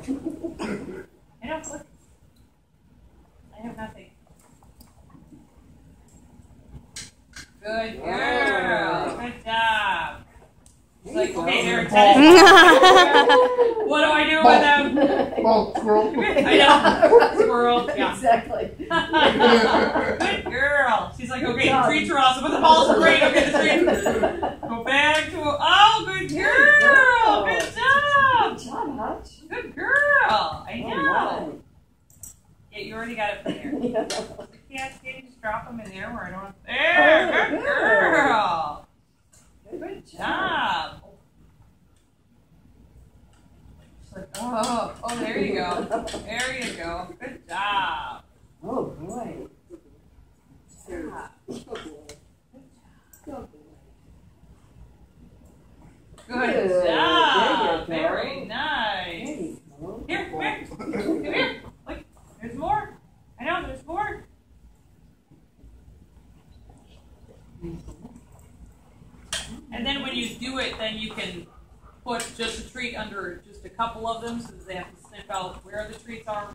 I know, look. I have nothing. Good girl. Good job. She's like, okay, they're in tennis. What do I do with them? Well, squirrel. I know. Squirrel. Yeah. Exactly. Good girl. She's like, okay, the treats are awesome, but the balls are great. Okay, the treats. Go back to, oh, good girl. Good job. Good job, Hutch. Good girl. I know. Yeah, you already got it from there. Yeah, can you just drop them in there where I don't have, there. Good girl. Good job. She's like, oh, there you go. There you go. Good job. Oh, boy. Good job. Very nice. Here, come here. Come here. Look, there's more. I know, there's more. And then when you do it, then you can put just a treat under just a couple of them so that they have to sniff out where the treats are.